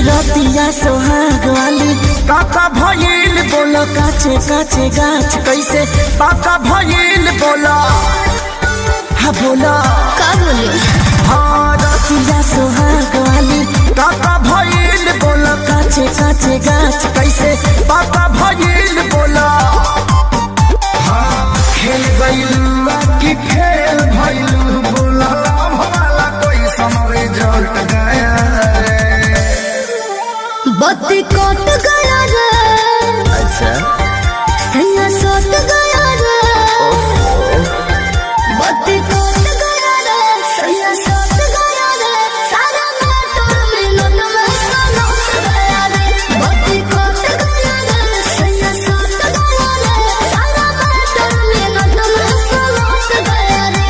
रतिया सोहाग वाली काका भइल बोलो काचे काचे गाछ कैसे पाका भइल बोलो हाँ बोलो का बोले हाँ रतिया सोहाग वाली काका भइल बोलो काचे काचे गाछ कैसे पाका भइल बोलो हाँ खेल गइलू की खेल भइलू बोलो भला कोई समरे जल्ट गया बत्ती कट गया रे। अच्छा सैया सट गया रे। बत्ती कट गया रे। सैया सट गया रे। सारा मोटर मिनट में सलट गया रे। बत्ती कट गया रे। सैया सट गया रे। सारा मोटर मिनट में सलट गया रे।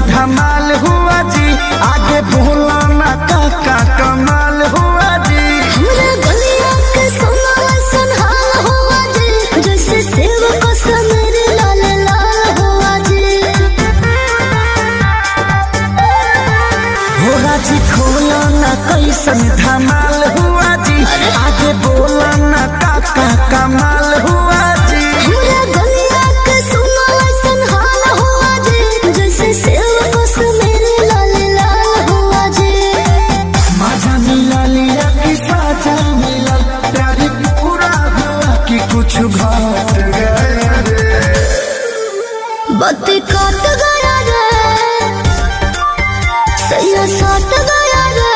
धमाल हुआ जी आगे भोला ना काका कमाल हुआ जी हमरा गलिया के सोना सन हाल हुआ जी जैसे सेव को समेरे लाल लाल हुआ जी भोला जी खोला ना कैसन धमाल हुआ जी आगे भोला ना काका कमाल हुआ जी हमरा गलिया के सोना सन हाल हुआ जी जैसे सेव को समेरे लाल लाल हुआ जी मजा मिला लिया कि साजा मिला प्यारी पूरा हुआ कि कुछ घट गया रे बत्ती कट गया रे सैया सट गया रे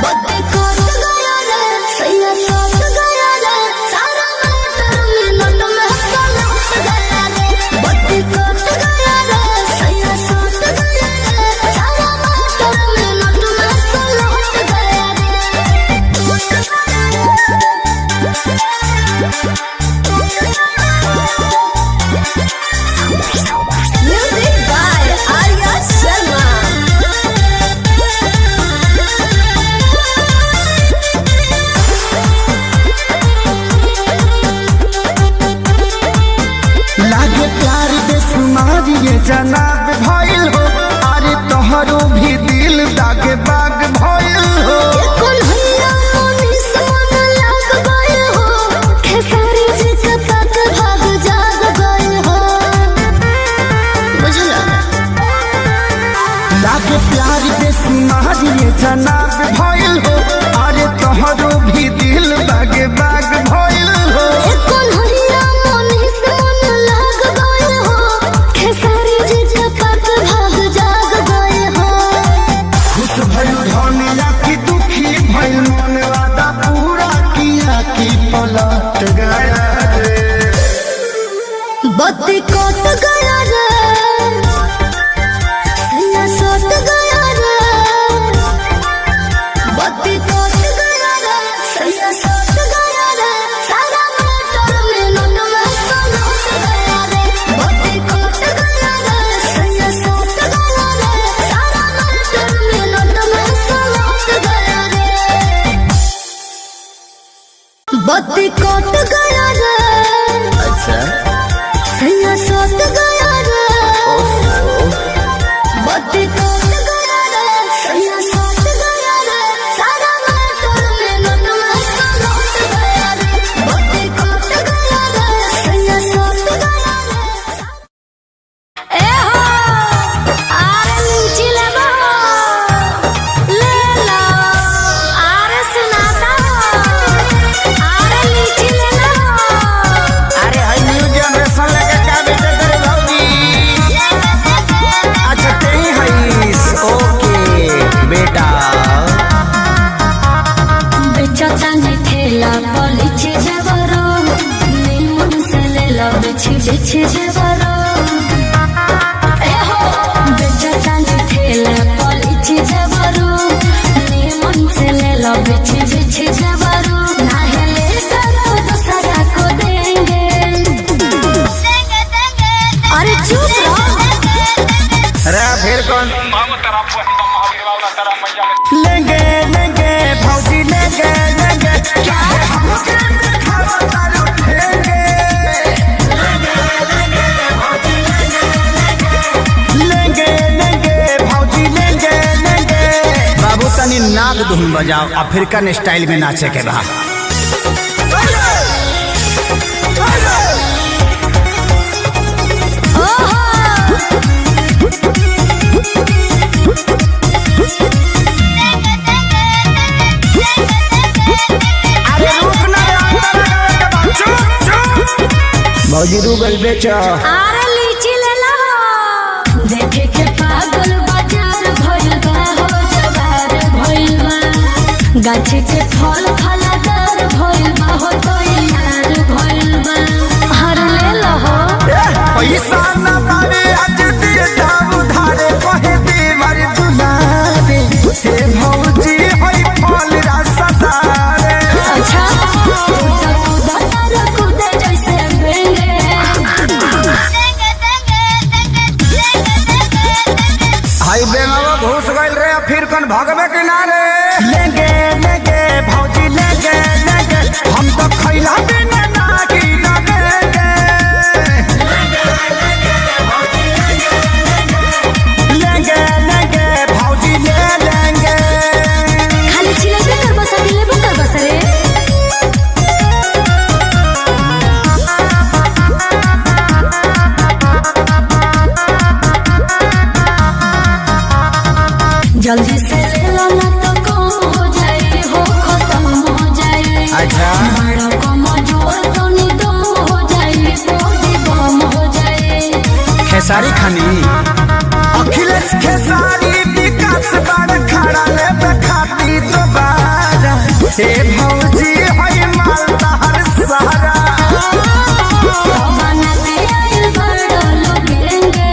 बत्ती कट गया रे सैया सट गया रे सारा मोटर मिनट में सलट गया रे बत्ती कट गया रे सैया सट गया रे सारा मोटर मिनट में सलट गया Music by Arya Sharma. लागे प्यार बेसुमार ये जनाब भइल हो अरे तोहरो भी दिल दागे बाग भइल हो कौन हैया मोनी सोन लाग गए हो खेसारी जी के तक भाग जाग गए हो बुझला लागे प्यार बेसुमार ये जनाब भइल हो अरे तोहरो भी दिल दागे बाग भइल हो कौन हैया मोनी सोन लाग गए हो खेसारी जी के तक भाग जाग गए हो खुश भइल धनिया की दुखी भइल मन वादा पूरा किया कि पलट गया रे बत्ती कट गया रे सैया सट गया रे बत्ती कट गया रे सैया सट गया रे सारा मोटर मिनट में सलट गया रे बत्ती कट गया रे सैया सट गया रे सारा मोटर मिनट में सलट गया रे बत्ती कट गया रे अच्छा सैया सट गया रे बत्ती कट गया रे सैया सट गया रे सारा मोटर मिनट में सलट गया रे बत्ती कट गया रे सैया सट गया रे ए हो आरे लीची लेबो ले लो आरे सुनाता आरे लीची ले लो अरे हई न्यूज चिछे देवरो ए हो बेचतानी ठेला पर इछे देवरो निमन से ले लो बिछे देवरो ना हेले तो दूसरा को देंगे अरे चुप रहो अरे फिर कौन लेंगे लेंगे भौजी लेंगे लेंगे क्या है हमके दिखावा तारू ठेंगे लेंगे लेंगे भौजी लेंगे लेंगे बाबू तनी नाग धुन बजाओ अफ्रीकन स्टाइल में नाचे के बा भौजी रूबल बेचो अरे लीची ले लो देखे के पागल बाजार भइल बा हो जवार भइल बा गाछी के फल फलादार भइल बा हो तो यार भइल बा हर ले लो हो पैसा न पावे आज दे दाम उधारे कहे दे मारी दुलारे हे भौजी होई फल रसदारे अच्छा कूदा जैसे बेंगे हाई बेंगावा घुस गइल रे फिर कौन भगवे किनारे लेंगे लेंगे भौजी लेंगे लेंगे हम तो खैला बिना ना की लगेंगे लेंगे लेंगे भौजी ले लेंगे खाली चिल्लाते कर बस दिले कर बस रे जल्दी से ले लो ना तो कम हो जाए हो खत्म हो जाए अच्छा बड़ा कम जोर तो निदम हो जाए बॉडी बम हो जाए खेसारी खानी अखिलेश खेसारी विकास बार खड़ा ले खाती दोबारा हे भौजी होई मालदा हर सहारा बना के आइल बड़ा लोगेंगे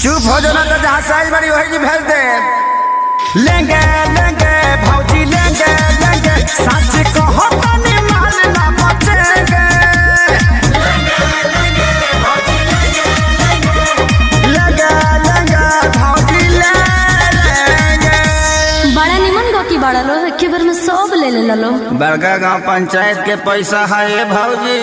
चुप हो जाना तो जहाँ साइज बड़ी वही भेज दे लेंगे लेंगे भौजी लेंगे लेंगे सच कहो तो निमाल ना बचेंगे लेंगे लेंगे भौजी ले लेंगे बड़ा निमन गो की बड़ा लो एक बार में सब ले ले लो बड़का गांव पंचायत के पैसा है भौजी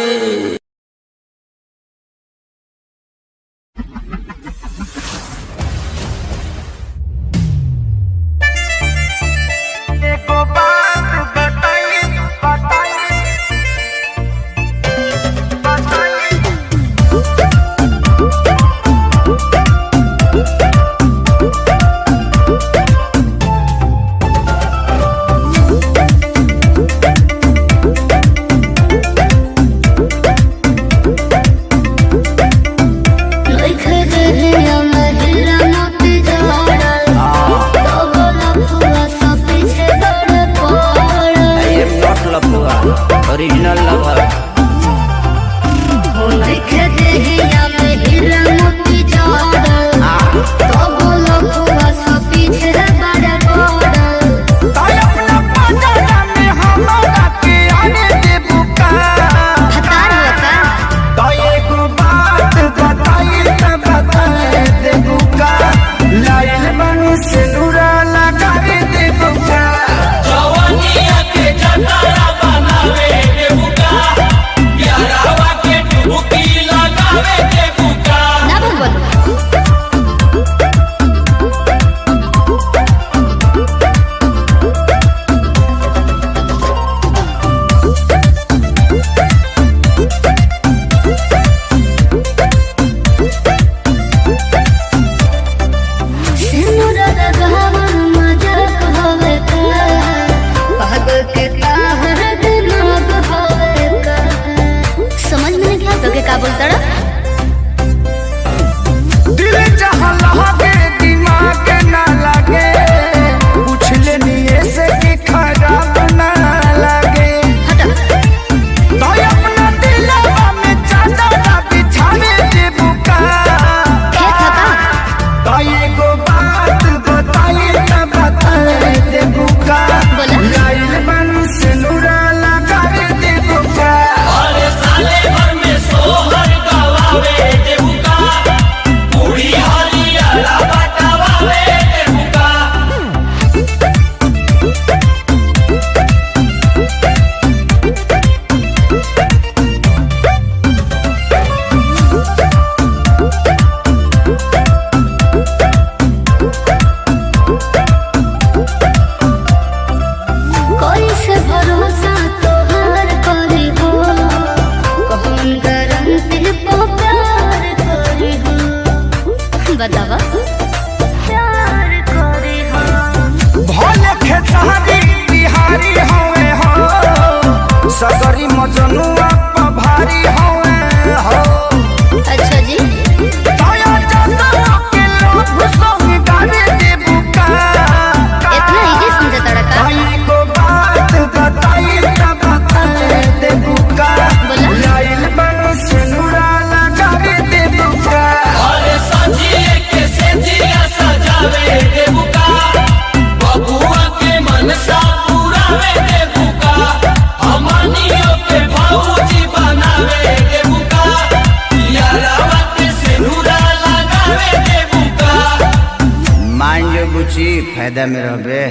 बतावा प्यार करे भोले खेसारी बिहारी होवे हो सगरी मजनुआ भारी होवे हो। अच्छा जी दया जाता के लोग संग गावे देबुका इतना इजी समझा तड़का भाई को बात बताई तब बताए देबुका बोला लाइल बन सिनुरा लगावे देबुका अरे सजिए के सेजिया सजावे देबुका बबुआ के मनसा पुरावे देबुका हमनियो के भौजी बनावे देबुका यारावा के सिनुरा लगावे देबुका। मान जो बुची फायदा में रहबे।